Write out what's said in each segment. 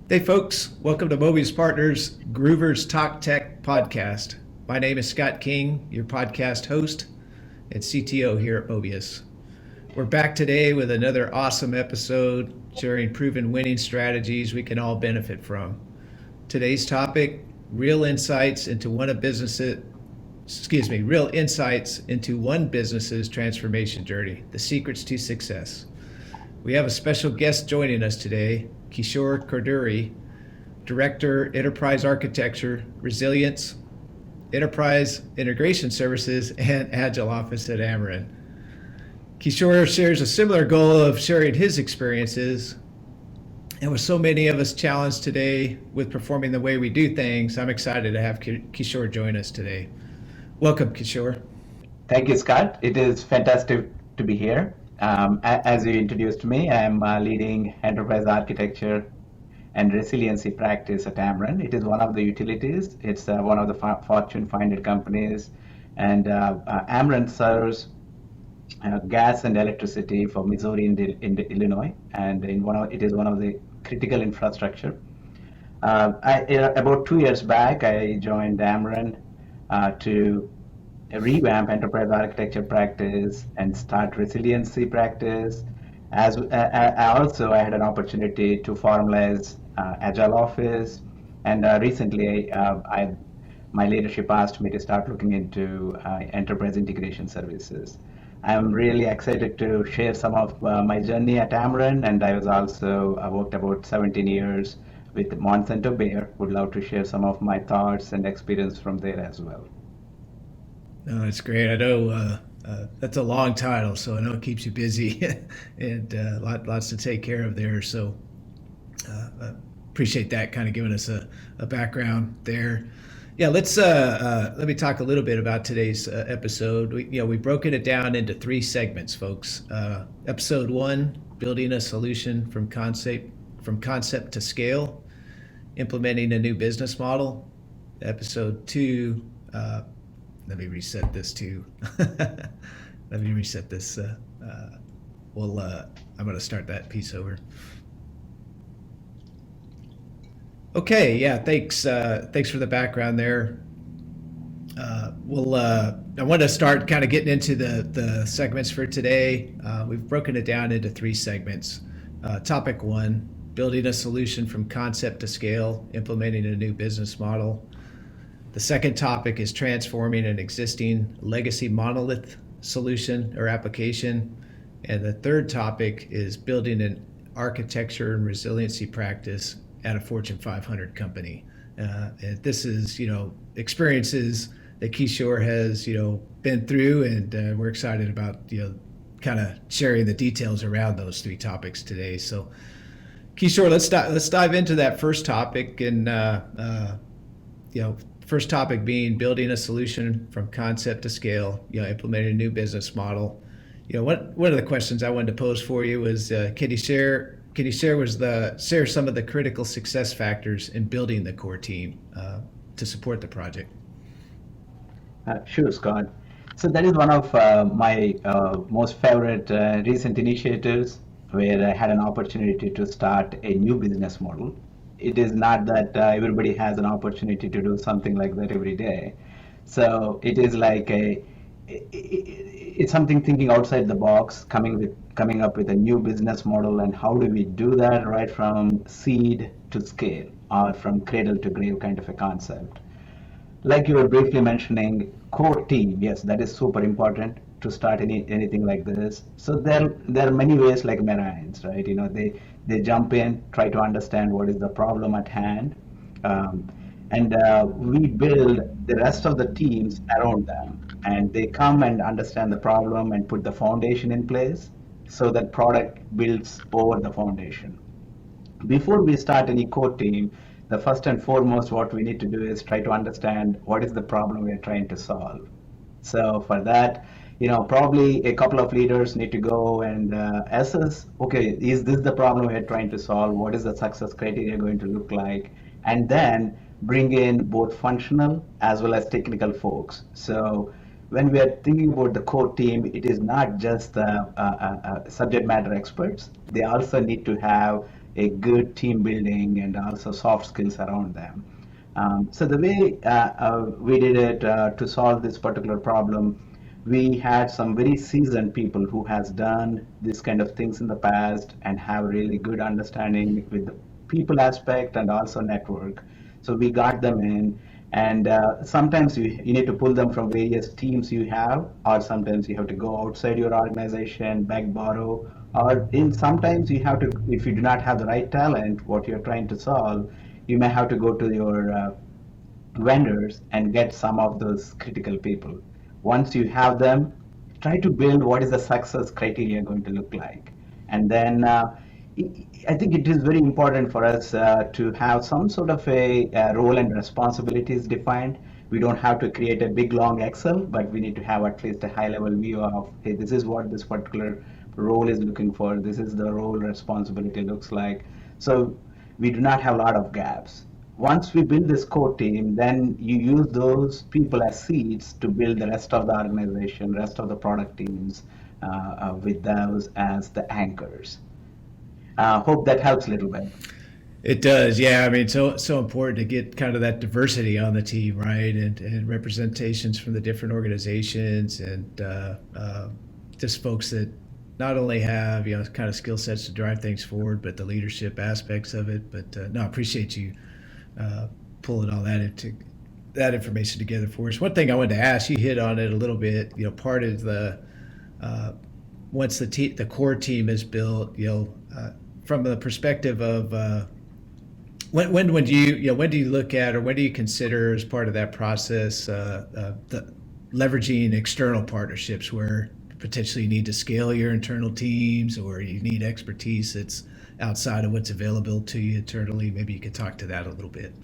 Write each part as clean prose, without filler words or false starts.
Hey folks, welcome to Mobius Partners Groover's Talk Tech podcast. My name is Scott King, your podcast host and CTO here at Mobius. We're back today with another awesome episode sharing proven winning strategies we can all benefit from. Today's topic, real insights into one business's transformation journey, the secrets to success. We have a special guest joining us today, Kishore Koduri, Director, Enterprise Architecture, Resilience, Enterprise Integration Services, and Agile Office at Ameren. Kishore shares a similar goal of sharing his experiences, and with so many of us challenged today with performing the way we do things, I'm excited to have Kishore join us today. Welcome, Kishore. Thank you, Scott. It is fantastic to be here. As you introduced me, I'm leading enterprise architecture and resiliency practice at Ameren. It is one of the utilities. It's one of the Fortune 500 companies, and Ameren serves gas and electricity for Missouri and Illinois, and it is one of the critical infrastructure. About 2 years back, I joined Ameren to revamp enterprise architecture practice and start resiliency practice. As I had an opportunity to formalize Agile Office, and recently my leadership asked me to start looking into enterprise integration services. I'm really excited to share some of my journey at Ameren, and I worked about 17 years with Monsanto Bayer. Would love to share some of my thoughts and experience from there as well. No, that's great. I know that's a long title, so I know it keeps you busy and lots to take care of there. So appreciate that, kind of giving us a background there. Yeah, let me talk a little bit about today's episode. We've broken it down into 3 segments, folks. Episode 1, building a solution from concept to scale, implementing a new business model. Episode 2. Let me reset this too. Let me reset this. I'm going to start that piece over. Okay, yeah, thanks. Thanks for the background there. I want to start kind of getting into the segments for today. We've broken it down into 3 segments. Topic 1, building a solution from concept to scale, implementing a new business model. The second topic is transforming an existing legacy monolith solution or application. And the third topic is building an architecture and resiliency practice at a Fortune 500 company. And this is, experiences that Kishore has, been through, and we're excited about, kind of sharing the details around those 3 topics today. So Kishore, let's dive into that first topic, and, first topic being building a solution from concept to scale, implementing a new business model. One of the questions I wanted to pose for you was, can you share some of the critical success factors in building the core team to support the project? Sure, Scott. So that is one of my most favorite recent initiatives, where I had an opportunity to start a new business model. It is not that everybody has an opportunity to do something like that every day. So it is like it's something thinking outside the box, coming up with a new business model, and how do we do that right from seed to scale, or from cradle to grave kind of a concept. Like you were briefly mentioning, core team, yes, that is super important to start anything like this. So there are many ways, like Marines, right? They jump in, try to understand what is the problem at hand, and we build the rest of the teams around them, and they come and understand the problem and put the foundation in place, so that product builds over the foundation. Before we start any core team, the first and foremost what we need to do is try to understand what is the problem we are trying to solve. So for that, probably a couple of leaders need to go and assess, okay, is this the problem we're trying to solve? What is the success criteria going to look like? And then bring in both functional as well as technical folks. So when we are thinking about the core team, it is not just the subject matter experts. They also need to have a good team building and also soft skills around them. So the way we did it to solve this particular problem, we had some very seasoned people who has done this kind of things in the past and have really good understanding with the people aspect and also network. So we got them in, and sometimes you need to pull them from various teams you have, or sometimes you have to go outside your organization, beg, borrow, or in sometimes you have to, if you do not have the right talent, what you're trying to solve, you may have to go to your vendors and get some of those critical people. Once you have them, try to build what is the success criteria going to look like. And then I think it is very important for us to have some sort of a role and responsibilities defined. We don't have to create a big long Excel, but we need to have at least a high level view of, hey, this is what this particular role is looking for. This is the role responsibility looks like. So we do not have a lot of gaps. Once we build this core team, then you use those people as seeds to build the rest of the organization, rest of the product teams with those as the anchors. Hope that helps a little bit. It does, yeah. I mean, so important to get kind of that diversity on the team, right? And representations from the different organizations and just folks that not only have kind of skill sets to drive things forward, but the leadership aspects of it. But no, I appreciate you pulling all that information together for us. One thing I wanted to ask, you hit on it a little bit. Part of the once the core team is built, from the perspective of when do when do you look at or when do you consider as part of that process the leveraging external partnerships where potentially you need to scale your internal teams or you need expertise that's outside of what's available to you internally? Maybe you could talk to that a little bit.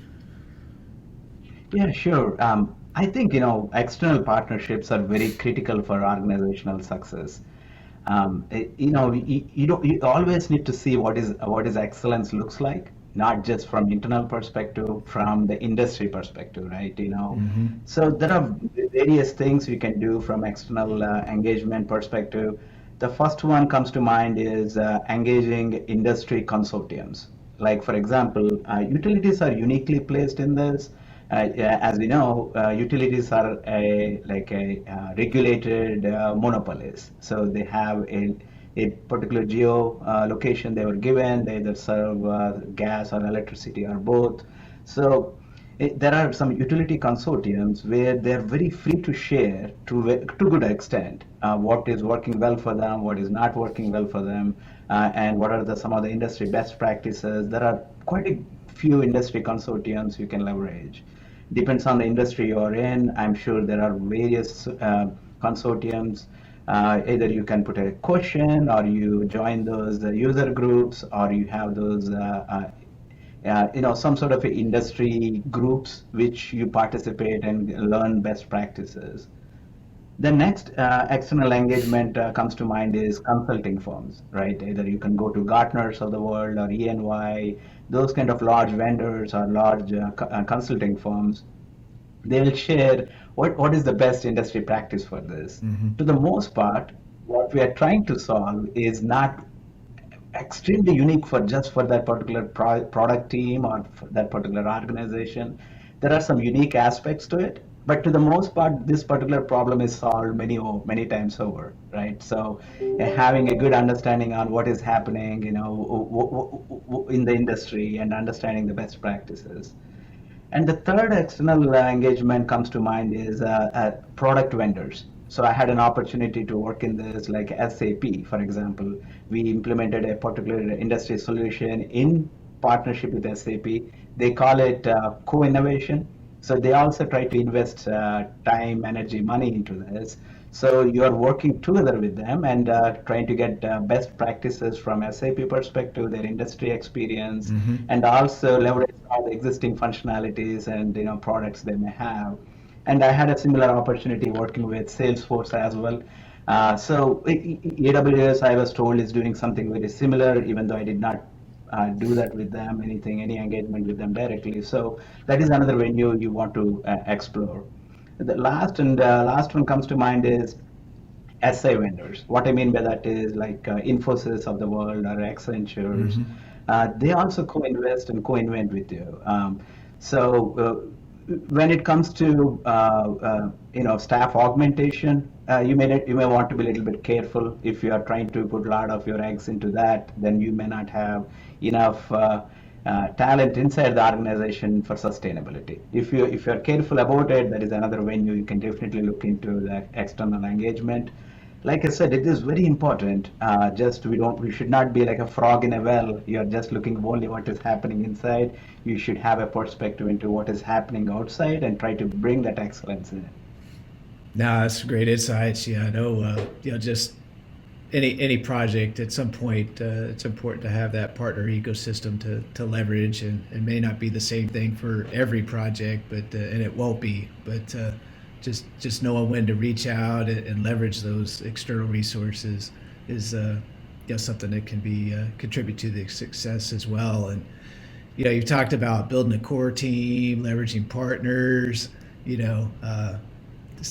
Yeah, sure. I think external partnerships are very critical for organizational success. You always need to see what is excellence looks like, not just from internal perspective, from the industry perspective, right? Mm-hmm. So there are various things you can do from external engagement perspective. The first one comes to mind is engaging industry consortiums. Like for example, utilities are uniquely placed in this. Yeah, as we know, utilities are a regulated monopolies. So they have a particular geo location they were given. They either serve gas or electricity or both. So there are some utility consortiums where they're very free to share to good extent what is working well for them, what is not working well for them, and what are some of the industry best practices. There are quite a few industry consortiums you can leverage. Depends on the industry you're in. I'm sure there are various consortiums. Either you can put a question or you join those user groups or you have those some sort of industry groups which you participate and learn best practices. The next external engagement comes to mind is consulting firms, right? Either you can go to Gartners of the world or EY, those kind of large vendors or large consulting firms. They will share what is the best industry practice for this. Mm-hmm. To the most part, what we are trying to solve is not extremely unique for just for that particular product team or for that particular organization. There are some unique aspects to it, but to the most part, this particular problem is solved many times over, right? So, having a good understanding on what is happening, in the industry and understanding the best practices. And the third external engagement comes to mind is product vendors. So I had an opportunity to work in this, like SAP, for example. We implemented a particular industry solution in partnership with SAP. They call it co-innovation. So they also try to invest time, energy, money into this. So you are working together with them and trying to get best practices from SAP perspective, their industry experience, Mm-hmm. and also leverage all the existing functionalities and products they may have. And I had a similar opportunity working with Salesforce as well. So AWS, I was told, is doing something very similar, even though I did not do that with them, any engagement with them directly. So that is another venue you want to explore. The last one comes to mind is SI vendors. What I mean by that is like Infosys of the world or Accentures. Mm-hmm. they also co-invest and co-invent with you. When it comes to staff augmentation, you may want to be a little bit careful. If you are trying to put a lot of your eggs into that, then you may not have enough talent inside the organization for sustainability. If you're careful about it, that is another venue you can definitely look into the external engagement. Like I said, it is very important. Just we should not be like a frog in a well. You're just looking only what is happening inside. You should have a perspective into what is happening outside and try to bring that excellence in. No, that's great insights. Yeah, I know. Just any project at some point, it's important to have that partner ecosystem to leverage, and it may not be the same thing for every project, but and it won't be. But just knowing when to reach out and leverage those external resources is something that can be contribute to the success as well. And you've talked about building a core team, leveraging partners. You know,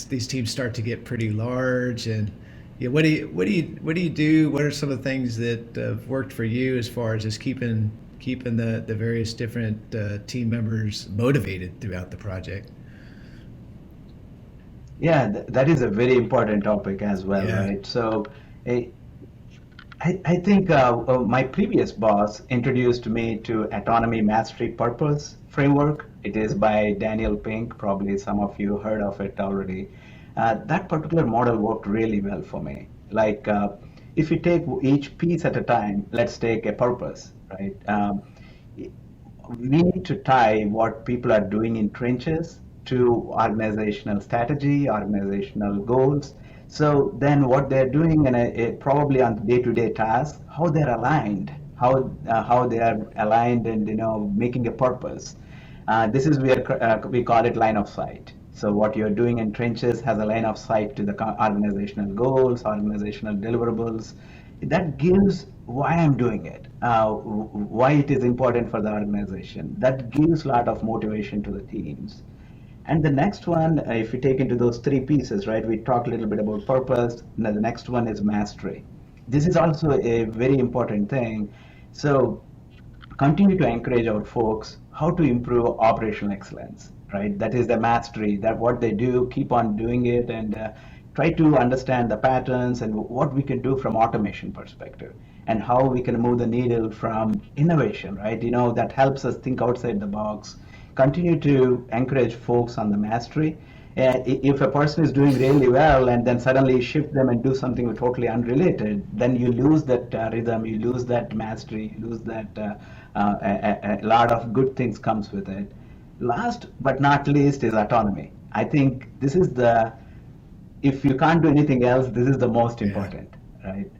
these teams start to get pretty large, and what do you do? What are some of the things that have worked for you as far as just keeping the various different team members motivated throughout the project? Yeah, that is a very important topic as well, Yeah. right? So, eh, I think my previous boss introduced me to Autonomy Mastery Purpose framework. It is by Daniel Pink. Probably some of you heard of it already. That particular model worked really well for me. Like, if you take each piece at a time, let's take a purpose, right? We need to tie what people are doing in trenches to organizational strategy, organizational goals. So then what they're doing in probably on day-to-day tasks, how they're aligned, how they are aligned and making a purpose. This is where we call it line of sight. So what you're doing in trenches has a line of sight to the organizational goals, organizational deliverables. That gives why I'm doing it, why it is important for the organization. That gives a lot of motivation to the teams. And the next one, if we take into those three pieces, right, we talked a little bit about purpose. Now the next one is mastery. This is also a very important thing. So continue to encourage our folks how to improve operational excellence, right? That is the mastery, that what they do, keep on doing it, and try to understand the patterns and what we can do from automation perspective and how we can move the needle from innovation, right? That helps us think outside the box. Continue to encourage folks on the mastery. If a person is doing really well and then suddenly shift them and do something totally unrelated, then you lose that rhythm, you lose that mastery, you lose that a lot of good things comes with it. Last but not least is autonomy. I think this is if you can't do anything else, this is the most Yeah. important, right?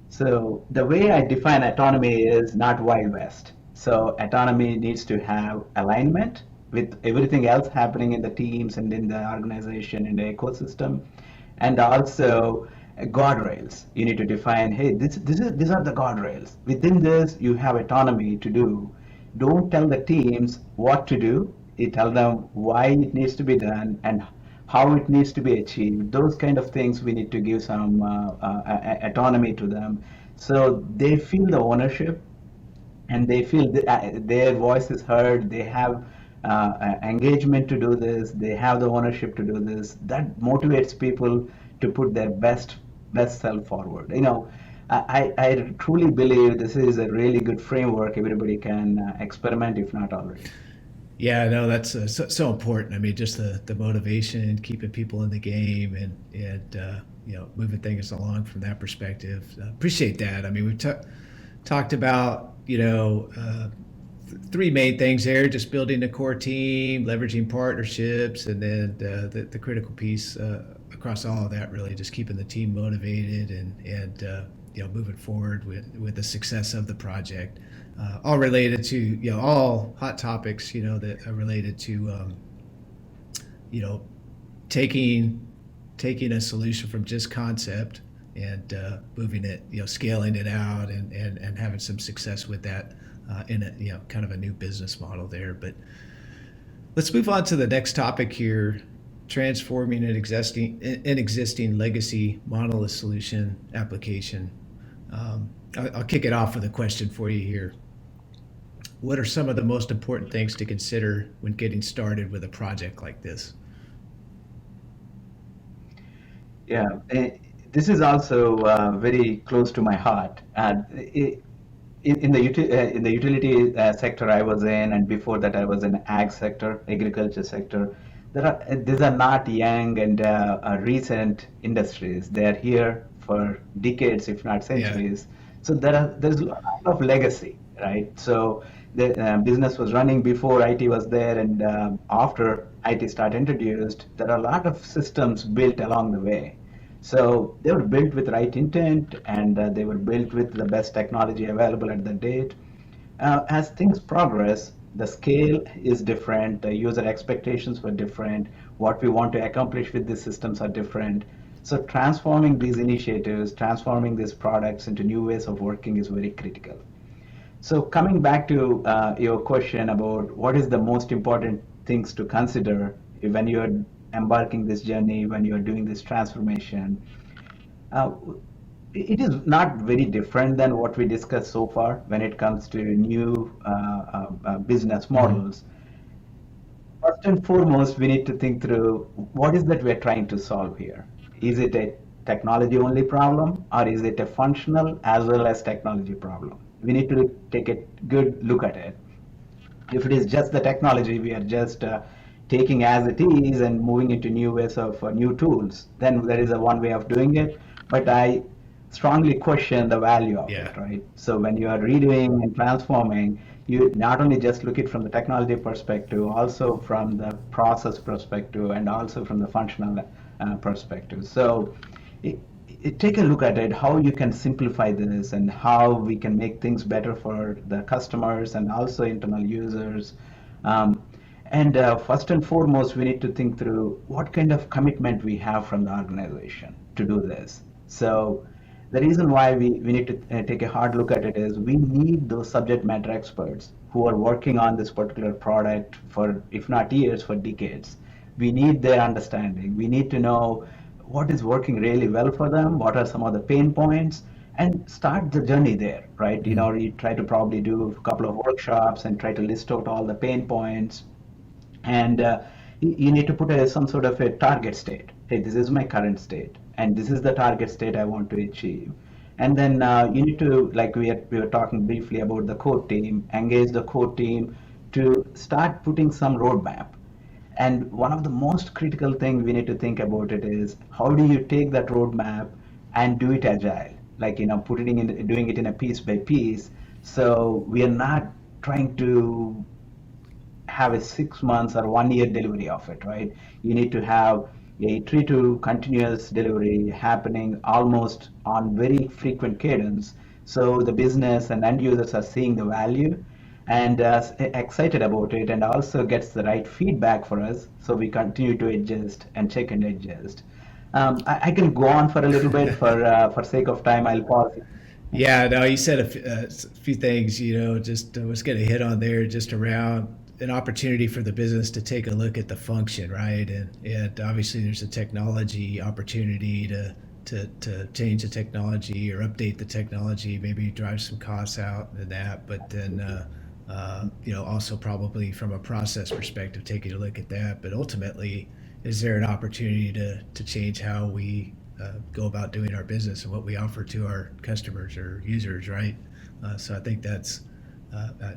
So the way I define autonomy is not Wild West. So autonomy needs to have alignment with everything else happening in the teams and in the organization and the ecosystem, and also guardrails. You need to define, hey, these are the guardrails. Within this, you have autonomy to do. Don't tell the teams what to do. You tell them why it needs to be done and how it needs to be achieved. Those kind of things we need to give some autonomy to them, so they feel the ownership and they feel their voice is heard. They have engagement to do this. They have the ownership to do this. That motivates people to put their best self forward. I truly believe this is a really good framework. Everybody can experiment if not already. Yeah, no, that's so important. I mean, just the motivation, keeping people in the game, and moving things along from that perspective. Appreciate that. I mean, we've talked about three main things there: just building a core team, leveraging partnerships, and then the critical piece across all of that, really, just keeping the team motivated and moving forward with the success of the project. All related to all hot topics that are related to you know taking taking a solution from just concept and moving it, scaling it out and having some success with that in a kind of a new business model there. But let's move on to the next topic here: transforming an existing legacy monolith solution application. I'll kick it off with a question for you here. what are some of the most important things to consider when getting started with a project like this? Yeah, this is also very close to my heart. In the utility sector I was in, and before that I was in ag sector, agriculture sector. These are not young and recent industries. They are here for decades, if not Yeah. centuries. So there's a lot of legacy, right? So the business was running before IT was there, and after IT started introduced, there are a lot of systems built along the way. So they were built with right intent, and they were built with the best technology available at the date. As things progress, the scale is different, the user expectations were different, what we want to accomplish with these systems are different. So transforming these initiatives, transforming these products into new ways of working is very critical. So coming back to your question about what is the most important things to consider when you're embarking this journey, when you're doing this transformation, uh, it is not very different than what we discussed so far when it comes to new business Mm-hmm. models. First and foremost, we need to think through what is that we're trying to solve here. Is it a technology only problem, or is it a functional as well as technology problem? We need to take a good look at it. If it is just the technology, we are just taking as it is and moving into new ways of new tools, then there is a one way of doing it. But I strongly question the value of Yeah. it, right? So when you are redoing and transforming, you not only just look it from the technology perspective, also from the process perspective, and also from the functional perspective. So it, take a look at it, how you can simplify this and how we can make things better for the customers and also internal users. Um, and first and foremost, we need to think through what kind of commitment we have from the organization to do this. So the reason why we need to take a hard look at it is we need those subject matter experts who are working on this particular product for, if not years, for decades. We need their understanding. We need to know what is working really well for them, what are some of the pain points, and start the journey there, right? You know, you try to probably do a couple of workshops and try to list out all the pain points, and you need to put some sort of a target state. Hey, this is my current state, and this is the target state I want to achieve. And then you need to, like we were talking briefly about the core team, engage the core team to start putting some roadmap. And one of the most critical things we need to think about it is how do you take that roadmap and do it agile, like putting in doing it in a piece by piece. So we are not trying to have a 6 months or 1 year delivery of it, right? You need to have a to continuous delivery happening almost on very frequent cadence. So the business and end users are seeing the value and excited about it, and also gets the right feedback for us. So we continue to adjust and check and adjust. I can go on for a little bit. For sake of time, I'll pause. Yeah, no, you said a few things, just was going to hit on there just around an opportunity for the business to take a look at the function, right? And obviously there's a technology opportunity to change the technology or update the technology, maybe drive some costs out and that, but then, also probably from a process perspective, taking a look at that. But ultimately, is there an opportunity to change how we go about doing our business and what we offer to our customers or users, right? So I think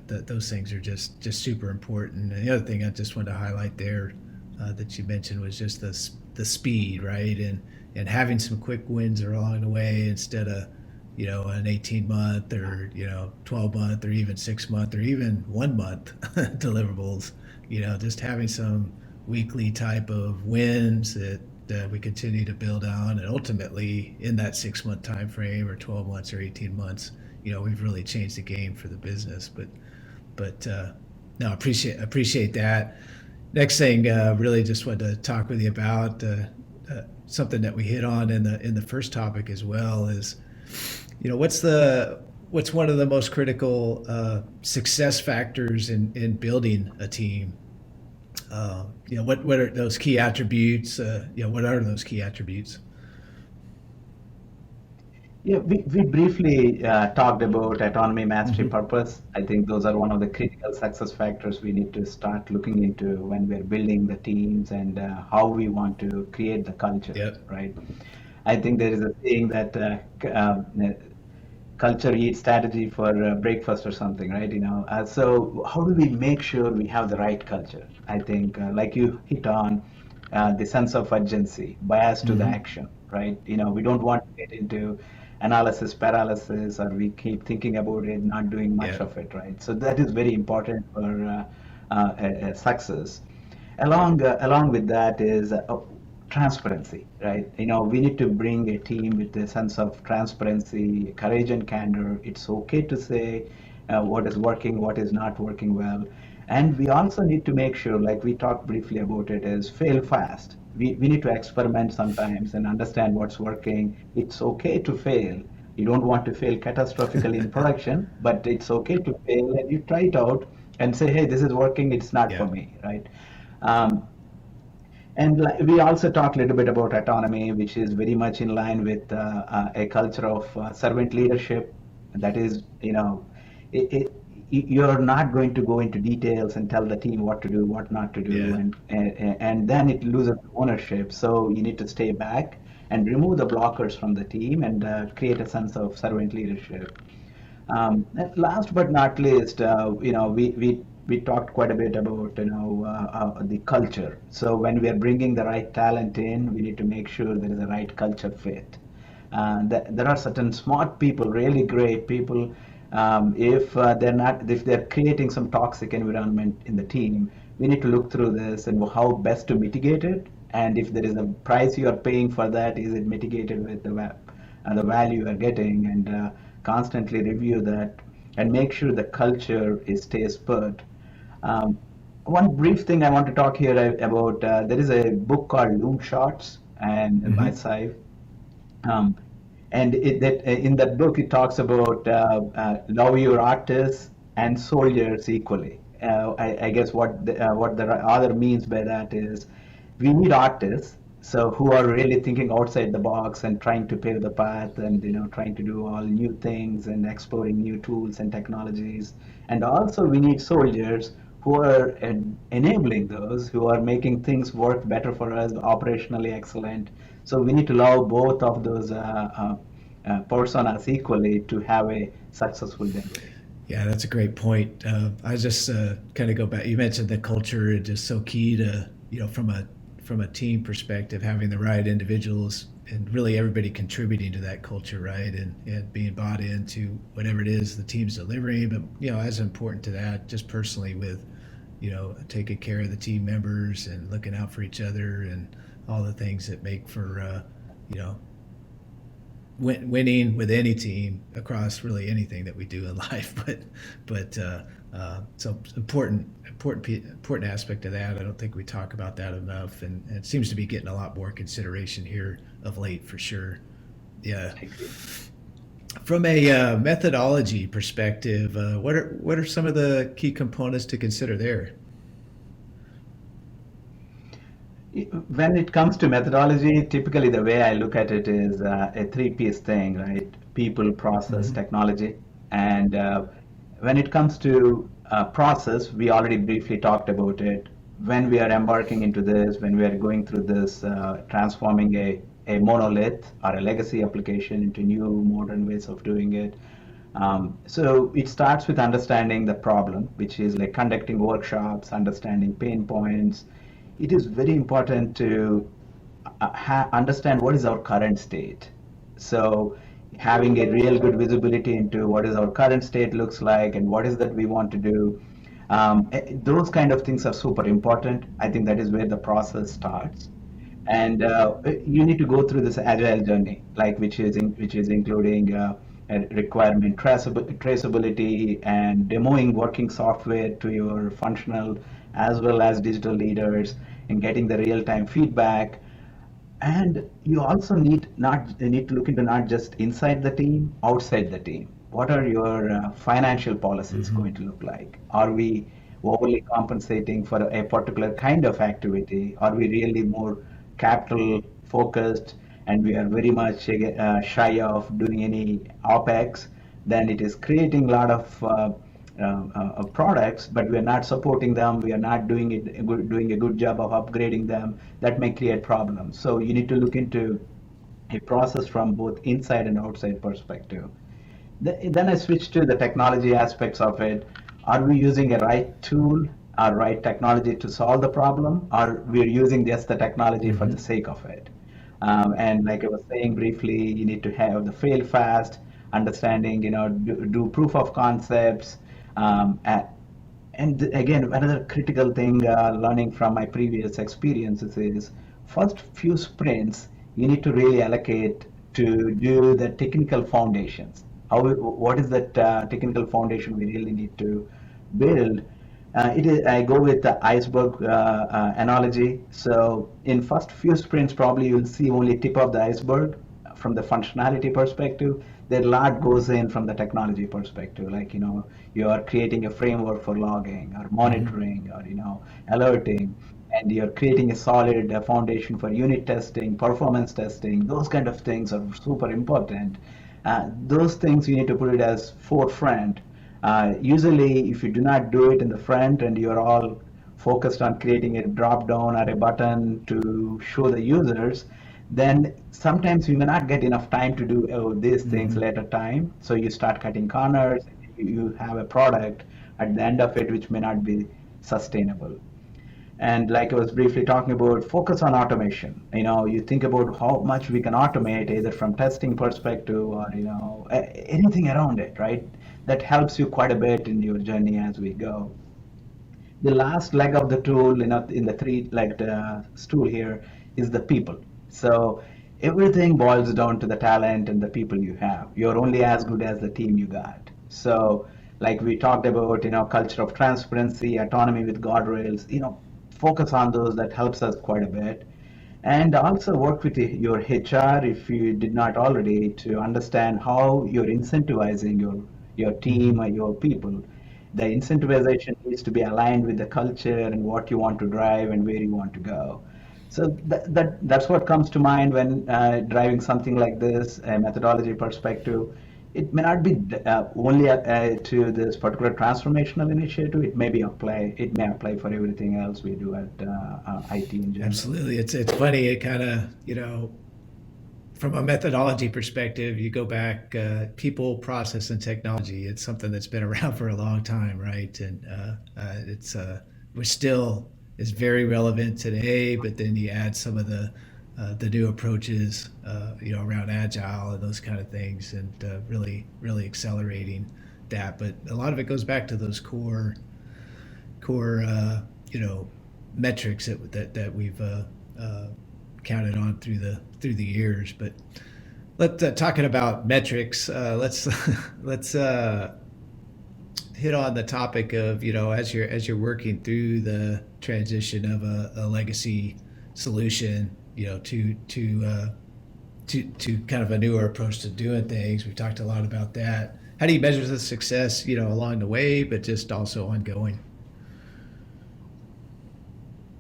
those things are just super important. And the other thing I just wanted to highlight there that you mentioned was just the speed, right? And having some quick wins along the way instead of an 18-month or 12-month or even 6-month or even 1 month deliverables. Just having some weekly type of wins that we continue to build on, and ultimately in that 6-month time frame or 12 months or 18 months, we've really changed the game for the business. But no, appreciate that. Next thing, really just wanted to talk with you about something that we hit on in the first topic as well is, what's one of the most critical success factors in building a team? What are those key attributes? What are those key attributes? Yeah, we briefly talked about autonomy, mastery, Hmm. purpose. I think those are one of the critical success factors we need to start looking into when we're building the teams and how we want to create the culture, Yep. right? I think there is a saying that culture eats strategy for breakfast or something, right? So how do we make sure we have the right culture? I think, like you hit on, the sense of urgency, bias to the Hmm. action, right? We don't want to get into analysis paralysis, or we keep thinking about it, not doing much Yep. of it, right? So that is very important for success. Along with that is transparency, right? We need to bring a team with a sense of transparency, courage, and candor. It's okay to say what is working, what is not working well. And we also need to make sure, like we talked briefly about it, is fail fast. We need to experiment sometimes and understand what's working. It's okay to fail. You don't want to fail catastrophically in production, but it's okay to fail and you try it out and say, hey, this is working, it's not for Yeah. me, right? Um, and we also talked a little bit about autonomy, which is very much in line with a culture of servant leadership. That is, you're not going to go into details and tell the team what to do, what not to do, Yeah. and then it loses ownership. So you need to stay back and remove the blockers from the team and create a sense of servant leadership. And last but not least, we talked quite a bit about the culture. So when we are bringing the right talent in, we need to make sure there is a right culture fit. There are certain smart people, really great people. If they're creating some toxic environment in the team, we need to look through this and how best to mitigate it. And if there is a price you are paying for that, is it mitigated with the value you are getting? And constantly review that and make sure the culture stays put. Um, One brief thing I want to talk here about, there is a book called Loom Shots and by Hmm. Saif. Um, and in that book, it talks about love your artists and soldiers equally. I guess what the other means by that is we need artists, so who are really thinking outside the box and trying to pave the path and trying to do all new things and exploring new tools and technologies. And also we need soldiers who are enabling those, who are making things work better for us, operationally excellent. So we need to love both of those personas equally to have a successful delivery. Yeah, that's a great point. I just kind of go back. You mentioned the culture is just so key to from a team perspective, having the right individuals and really everybody contributing to that culture, right, and being bought into whatever it is the team's delivering. But as important to that, just personally with taking care of the team members and looking out for each other and all the things that make for you know winning with any team across really anything that we do in life. So important aspect of that. I don't think we talk about that enough, and it seems to be getting a lot more consideration here of late for sure. Yeah. I agree. From a methodology perspective, what are some of the key components to consider there? When it comes to methodology, typically the way I look at it is a three-piece thing, right? People, process, Hmm. technology. And when it comes to process, we already briefly talked about it. When we are embarking into this, when we are going through this, transforming a monolith or a legacy application into new modern ways of doing it. So it starts with understanding the problem, which is like conducting workshops, understanding pain points. It is very important to understand what is our current state. So having a real good visibility into what is our current state looks like and what is that we want to do. Those kind of things are super important. I think that is where the process starts. And you need to go through this agile journey, like which is including a requirement traceability and demoing working software to your functional as well as digital leaders and getting the real-time feedback. And you also need to look into not just inside the team, outside the team. What are your financial policies Hmm. going to look like? Are we overly compensating for a particular kind of activity? Are we really more capital focused? and we are very much shy of doing any OPEX, then it is creating a lot of products, but we are not supporting them. We are not doing a good job of upgrading them. That may create problems. So you need to look into a process from both inside and outside perspective. Then I switched to the technology aspects of it. Are we using a right tool or right technology to solve the problem, or we're using just the technology for the sake of it? And like I was saying briefly, you need to have the fail fast, understanding, do proof of concepts, and again, another critical thing learning from my previous experiences is first few sprints you need to really allocate to do the technical foundations. What is that technical foundation we really need to build? I go with the iceberg analogy. So in first few sprints, probably you'll see only tip of the iceberg from the functionality perspective. There a lot goes in from the technology perspective, like you are creating a framework for logging or monitoring or alerting, and you're creating a solid foundation for unit testing, performance testing. Those kind of things are super important. Those things you need to put it as forefront. Usually, if you do not do it in the front and you're all focused on creating a drop down or a button to show the users, then sometimes you may not get enough time to do these things later time. So you start cutting corners. You have a product at the end of it which may not be sustainable. And like I was briefly talking about, focus on automation. You think about how much we can automate, either from testing perspective or anything around it, right? That helps you quite a bit in your journey as we go. The last leg of the tool, in the three-legged stool here, is the people. So everything boils down to the talent and the people you have. You're only as good as the team you got. So like we talked about, culture of transparency, autonomy with guardrails, focus on those. That helps us quite a bit. And also work with your HR, if you did not already, to understand how you're incentivizing your team or your people. The incentivization needs to be aligned with the culture and what you want to drive and where you want to go. So that's what comes to mind when driving something like this, a methodology perspective. It may not be only to this particular transformational initiative. It may apply for everything else we do at IT in general. Absolutely. It's funny. It kind of, from a methodology perspective, you go back, people, process, and technology. It's something that's been around for a long time, right? And we're still is very relevant today. But then you add some of the new approaches, around agile and those kind of things, and really accelerating that. But a lot of it goes back to those core, metrics that we've counted on through the years. But talking about metrics, let's hit on the topic of as you're working through the transition of a legacy solution, to kind of a newer approach to doing things. We've talked a lot about that. How do you measure the success, along the way, but just also ongoing?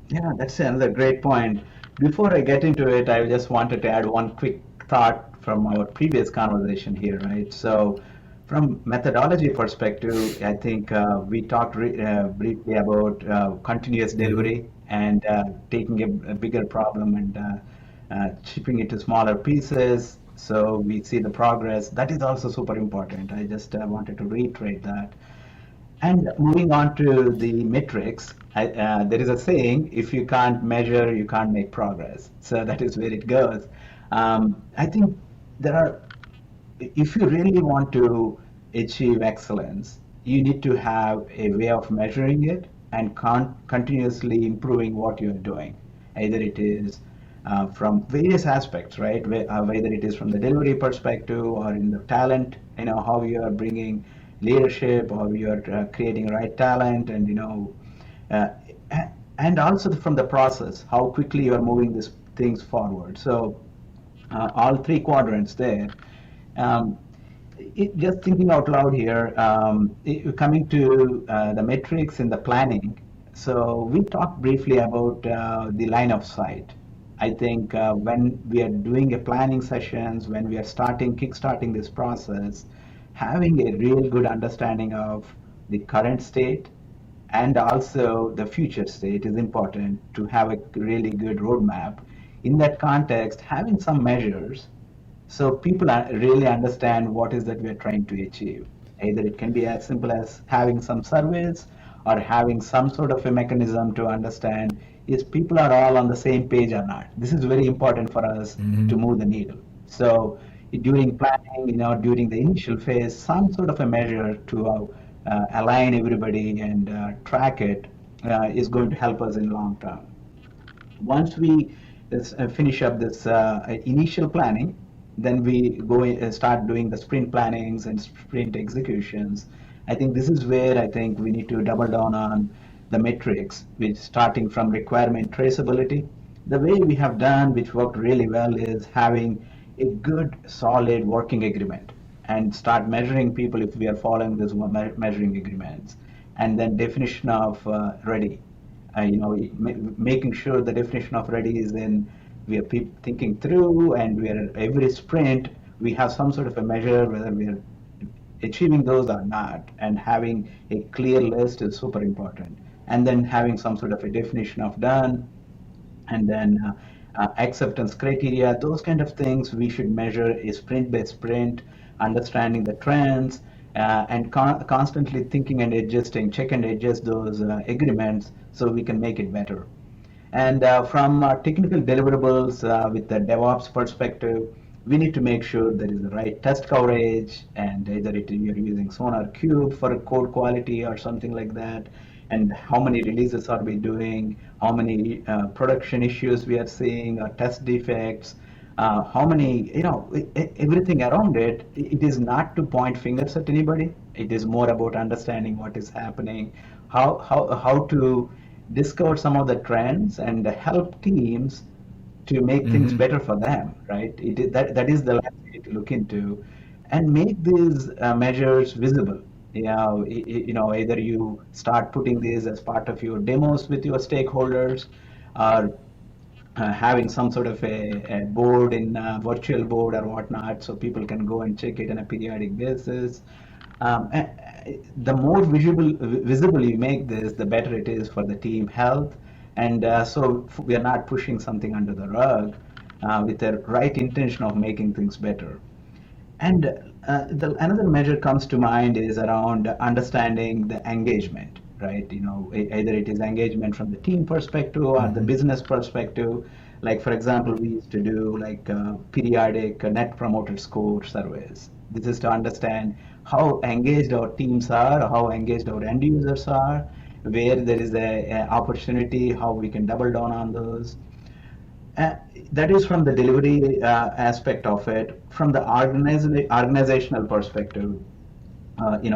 Yeah, that's another great point. Before I get into it, I just wanted to add one quick thought from our previous conversation here, right? So, from methodology perspective, I think we talked briefly about continuous delivery and taking a bigger problem and chipping it to smaller pieces so we see the progress. That is also super important. I just wanted to reiterate that. And moving on to the metrics, there is a saying, if you can't measure, you can't make progress. So that is where it goes. I think if you really want to achieve excellence, you need to have a way of measuring it and continuously improving what you're doing. Either it is from various aspects, right? Whether it is from the delivery perspective or in the talent, how you are bringing leadership or you are creating right talent, and uh, and also from the process, how quickly you are moving these things forward. So all three quadrants there. Um, just thinking out loud here, coming to the metrics in the planning. So we talked briefly about the line of sight. I think when we are doing a planning sessions, when we are kickstarting this process, having a real good understanding of the current state and also the future state is important to have a really good roadmap. In that context, having some measures so people really understand what is that we are trying to achieve. Either it can be as simple as having some surveys or having some sort of a mechanism to understand is people are all on the same page or not. This is very important for us to move the needle. So during planning, during the initial phase, some sort of a measure to align everybody and track it is going to help us in long term. Once we finish up this initial planning, then we start doing the sprint plannings and sprint executions. I think this is where I think we need to double down on the metrics, which starting from requirement traceability. The way we have done, which worked really well, is having a good, solid working agreement and start measuring people if we are following this measuring agreements. And then definition of ready, making sure the definition of ready is in we are thinking through, and we are every sprint we have some sort of a measure whether we are achieving those or not, and having a clear list is super important. And then having some sort of a definition of done, and then acceptance criteria, those kind of things we should measure a sprint by sprint, understanding the trends, and constantly thinking and adjusting, check and adjust those agreements so we can make it better. And from technical deliverables, with the DevOps perspective, we need to make sure there is the right test coverage, and either you're using Sonar Cube for code quality or something like that, and how many releases are we doing, how many production issues we are seeing, or test defects, how many, everything around it. It is not to point fingers at anybody. It is more about understanding what is happening, how to discover some of the trends and help teams to make things better for them, right? That is the lens we need to look into, and make these measures visible. Either you start putting these as part of your demos with your stakeholders, or having some sort of a board in virtual board or whatnot, so people can go and check it on a periodic basis. The more visible you make this, the better it is for the team health. And so we are not pushing something under the rug, with the right intention of making things better. And another measure comes to mind is around understanding the engagement, right? Either it is engagement from the team perspective or the business perspective. Like, for example, we used to do like periodic net promoter score surveys. This is to understand how engaged our teams are, how engaged our end users are, where there is a opportunity, how we can double down on those. Uh, that is from the delivery aspect of it. From the organizational perspective,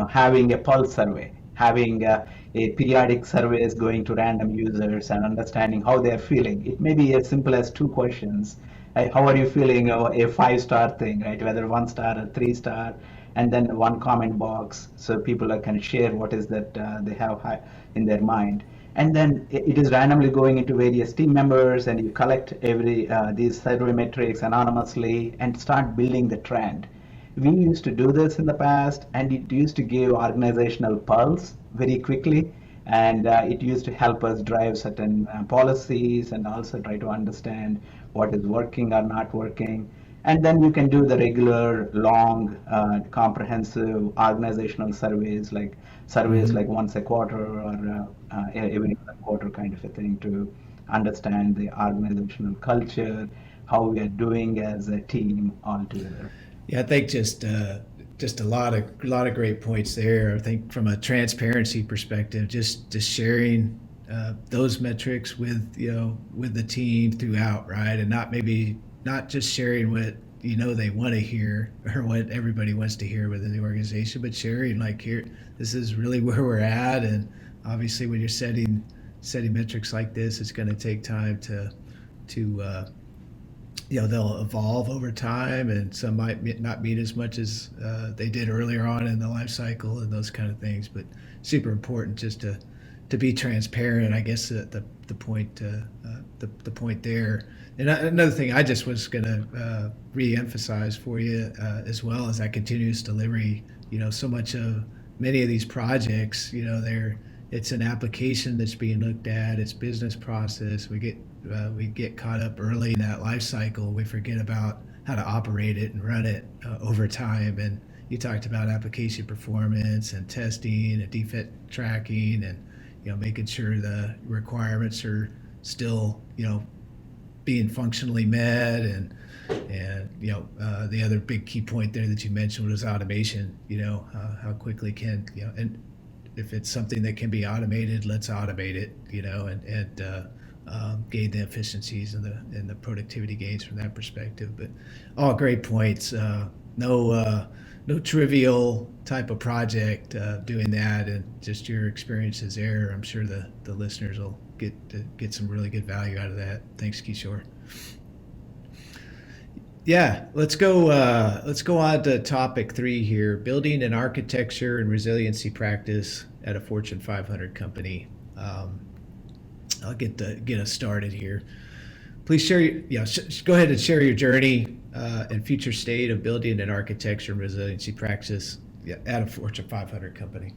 having a pulse survey, having a periodic surveys going to random users and understanding how they are feeling. It may be as simple as two questions. How are you feeling? A 5-star thing, right? Whether 1 star or 3 star, and then one comment box so people can share what is that they have in their mind. And then it is randomly going into various team members, and you collect every these survey metrics anonymously and start building the trend. We used to do this in the past, and it used to give organizational pulse very quickly, and it used to help us drive certain policies and also try to understand what is working or not working. And then you can do the regular, long, comprehensive organizational surveys like once a quarter or every other quarter kind of a thing, to understand the organizational culture, how we are doing as a team all together. Yeah, I think just a lot of great points there. I think from a transparency perspective, just sharing those metrics with with the team throughout, right, and not just sharing what they want to hear or what everybody wants to hear within the organization, but sharing like, here, this is really where we're at. And obviously, when you're setting metrics like this, it's going to take time to they'll evolve over time, and some might not mean as much as they did earlier on in the life cycle and those kind of things. But super important just to to be transparent, I guess the point the point there. And another thing I just was going to re-emphasize for you as well is that continuous delivery. So much of many of these projects, it's an application that's being looked at, it's business process. We get caught up early in that life cycle. We forget about how to operate it and run it over time. And you talked about application performance and testing and defect tracking and making sure the requirements are still being functionally met, and the other big key point there that you mentioned was automation. How quickly can and if it's something that can be automated, let's automate it. And gain the efficiencies and the productivity gains from that perspective. But all great points. No trivial type of project doing that, and just your experiences there. I'm sure the listeners will get some really good value out of that. Thanks, Kishore. Yeah, let's go on to topic 3 here: building an architecture and resiliency practice at a Fortune 500 company. I'll get us started here. Please share. Go ahead and share your journey and future state of building an architecture and resiliency practice at a Fortune 500 company.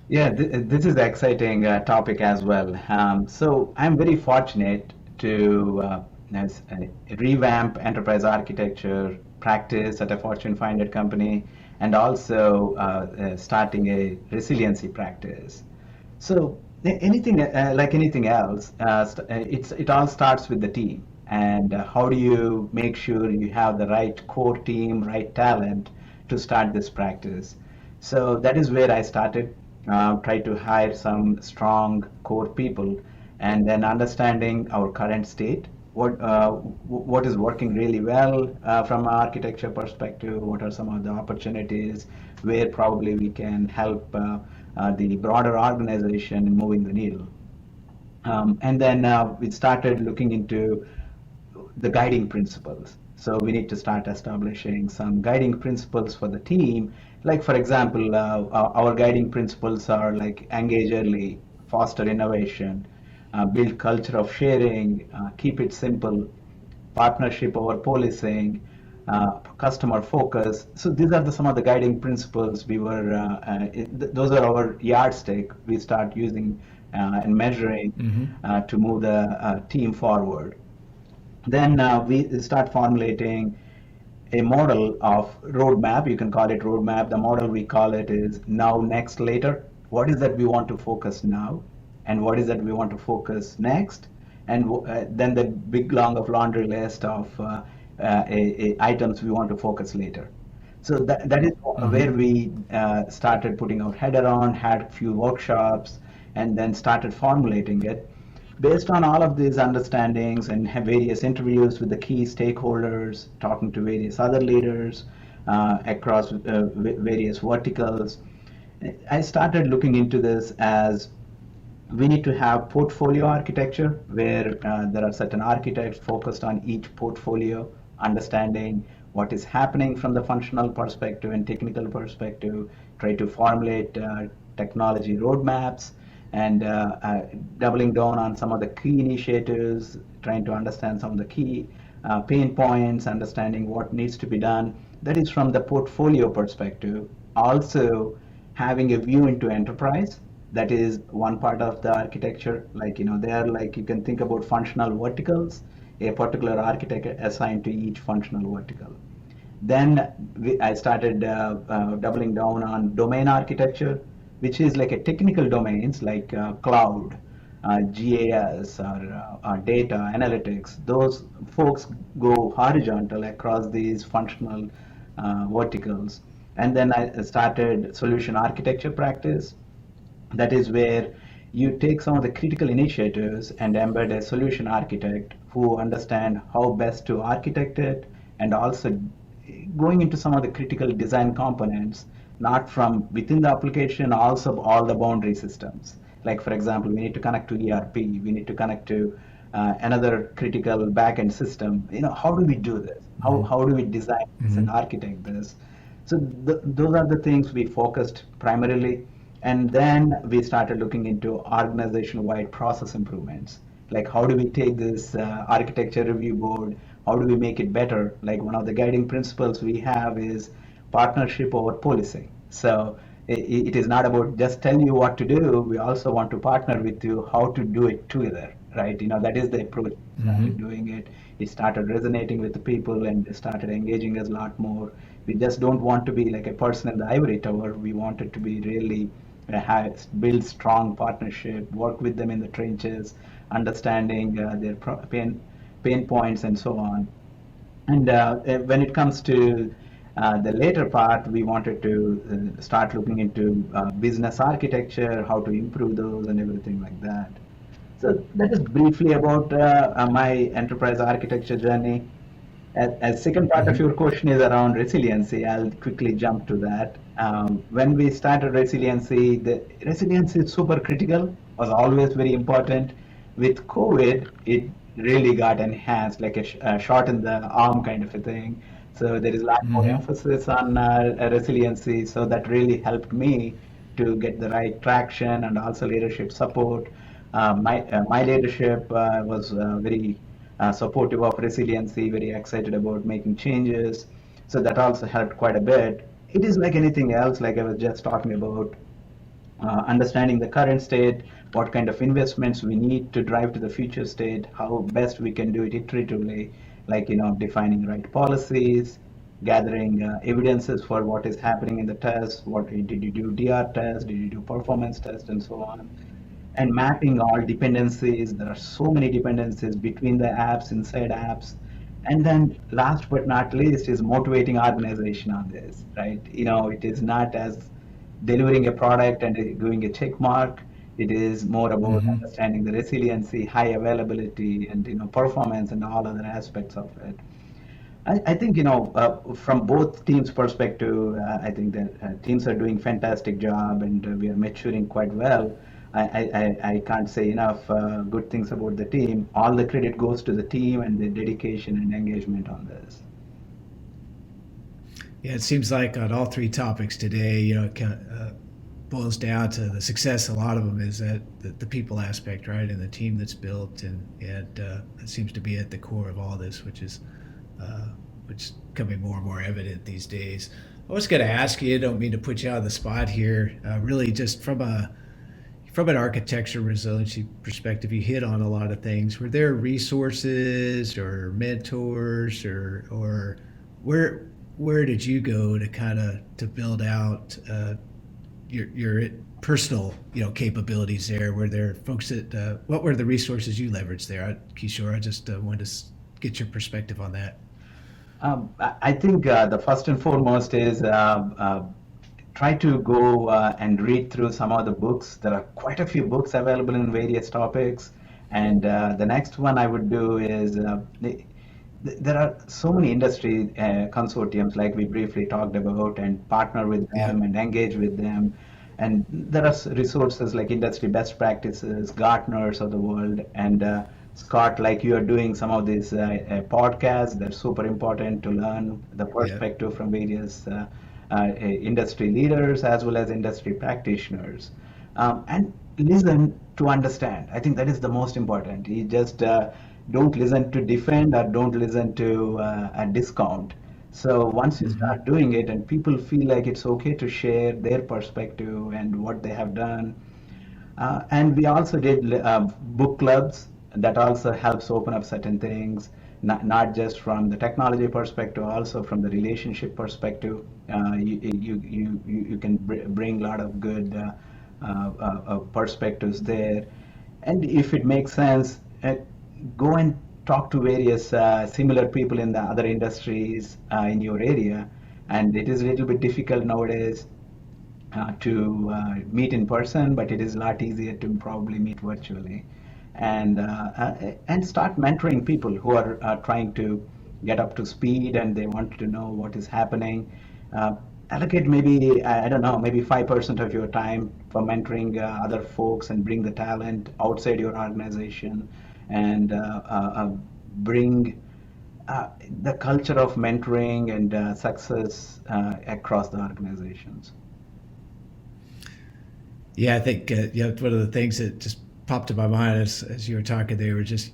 Yeah, this is an exciting topic as well. So I'm very fortunate to revamp enterprise architecture practice at a Fortune 500 company, and also starting a resiliency practice. So anything like anything else, it all starts with the team. And how do you make sure you have the right core team, right talent to start this practice? So that is where I started. Try to hire some strong core people, and then understanding our current state. What is working really well from an architecture perspective? What are some of the opportunities where probably we can help the broader organization in moving the needle? And then we started looking into the guiding principles. So we need to start establishing some guiding principles for the team. Like, for example, our guiding principles are like engage early, foster innovation, build culture of sharing, keep it simple, partnership over policing, customer focus. So these are some of the guiding principles. Those are our yardstick. We start using and measuring to move the team forward. Then we start formulating a model of roadmap. You can call it roadmap. The model we call it is now, next, later. What is that we want to focus now, and what is that we want to focus next? And then the big long of laundry list of items we want to focus later. So that is where we started putting our head around, had a few workshops, and then started formulating it. Based on all of these understandings and have various interviews with the key stakeholders, talking to various other leaders across various verticals, I started looking into this as we need to have portfolio architecture where there are certain architects focused on each portfolio, understanding what is happening from the functional perspective and technical perspective, try to formulate technology roadmaps, and doubling down on some of the key initiatives, trying to understand some of the key pain points, understanding what needs to be done. That is from the portfolio perspective. Also, having a view into enterprise. That is one part of the architecture. You can think about functional verticals, a particular architect assigned to each functional vertical. Then I started doubling down on domain architecture, which is like a technical domains like cloud, GAS, or data analytics. Those folks go horizontal across these functional verticals. And then I started solution architecture practice. That is where you take some of the critical initiatives and embed a solution architect who understand how best to architect it, and also going into some of the critical design components, not from within the application, also all the boundary systems. Like, for example, we need to connect to ERP, we need to connect to another critical backend system. How do we do this? How do we design this and architect this? So those are the things we focused primarily. And then we started looking into organization-wide process improvements. Like, how do we take this architecture review board? How do we make it better? Like, one of the guiding principles we have is partnership over policing. So it is not about just tell you what to do. We also want to partner with you how to do it together, right? That is the approach we started Hmm. doing it. It started resonating with the people and they started engaging us a lot more. We just don't want to be like a person in the ivory tower. We want it to be really build strong partnership, work with them in the trenches, understanding their pain points and so on. And when it comes to the later part, we wanted to start looking into business architecture, how to improve those, and everything like that. So that is briefly about my enterprise architecture journey. As second part of Hmm. your question is around resiliency, I'll quickly jump to that. When we started resiliency, the resiliency is super critical, was always very important. With COVID, it really got enhanced, like a shot in the arm kind of a thing. So there is a lot more Hmm. emphasis on resiliency. So that really helped me to get the right traction and also leadership support. My leadership was very supportive of resiliency, very excited about making changes. So that also helped quite a bit. It is like anything else, like I was just talking about, understanding the current state, what kind of investments we need to drive to the future state, how best we can do it iteratively, like defining right policies, gathering evidences for what is happening in the test, what did you do DR test, did you do performance test, and so on, and mapping all dependencies. There are so many dependencies between the apps, inside apps. And then last but not least is motivating organization on this, right? It is not as delivering a product and doing a check mark. It is more about Hmm. understanding the resiliency, high availability, and performance and all other aspects of it. I think from both teams' perspective, I think that teams are doing fantastic job and we are maturing quite well. I can't say enough good things about the team. All the credit goes to the team and the dedication and engagement on this. Yeah, it seems like on all three topics today, it kind of boils down to the success. A lot of them is that the people aspect, right, and the team that's built, and it seems to be at the core of all this, uh, which is becoming more and more evident these days. I was going to ask you. I don't mean to put you on the spot here. Really, just from an architecture resiliency perspective, you hit on a lot of things. Were there resources or mentors or where where did you go to kind of to build out your personal capabilities there? Were there folks that what were the resources you leveraged there, Kishore? I just wanted to get your perspective on that. I think the first and foremost is try to go and read through some of the books. There are quite a few books available in various topics. And the next one I would do is there are so many industry consortiums, like we briefly talked about, and partner with Yeah. them and engage with them. And there are resources like industry best practices, Gartners of the world, and Scott, like you are doing some of these podcasts. They're super important to learn the Yeah. perspective from various industry leaders as well as industry practitioners, and listen to understand. I think that is the most important. You just don't listen to defend or don't listen to discount. So once you Hmm. start doing it and people feel like it's okay to share their perspective and what they have done, and we also did book clubs that also helps open up certain things, not just from the technology perspective, also from the relationship perspective. You can bring a lot of good perspectives there. And if it makes sense, go and talk to various similar people in the other industries in your area. And it is a little bit difficult nowadays to meet in person, but it is a lot easier to probably meet virtually, and start mentoring people who are trying to get up to speed and they want to know what is happening. Allocate maybe I don't know, maybe 5% of your time for mentoring other folks and bring the talent outside your organization and bring the culture of mentoring and success across the organizations. Yeah, I think one of the things that just popped to my mind as you were talking, they were just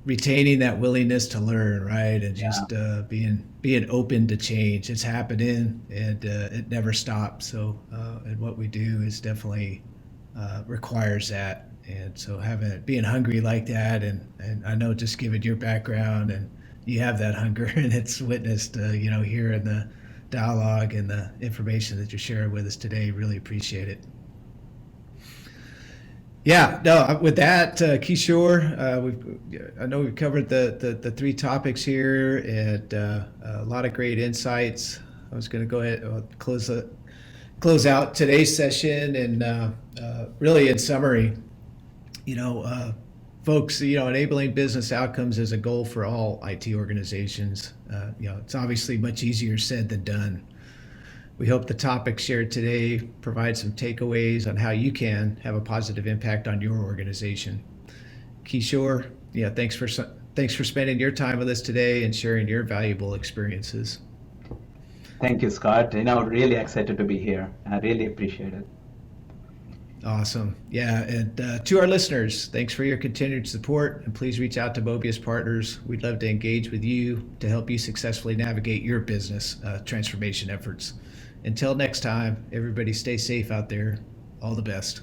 retaining that willingness to learn, right, and Yeah. just being open to change. It's happening, and it never stops. So, and what we do is definitely requires that. And so, having being hungry like that, and I know just given your background, and you have that hunger, and it's witnessed, here in the dialogue and the information that you're sharing with us today. Really appreciate it. Yeah, no, with that, Kishore, I know we've covered the three topics here and a lot of great insights. I was going to go ahead and close out today's session and really in summary, you know, uh, folks, enabling business outcomes is a goal for all IT organizations. It's obviously much easier said than done. We hope the topics shared today provide some takeaways on how you can have a positive impact on your organization. Kishore, thanks for spending your time with us today and sharing your valuable experiences. Thank you, Scott. Really excited to be here. I really appreciate it. Awesome. Yeah. And to our listeners, thanks for your continued support. And please reach out to Mobius Partners. We'd love to engage with you to help you successfully navigate your business transformation efforts. Until next time, everybody stay safe out there. All the best.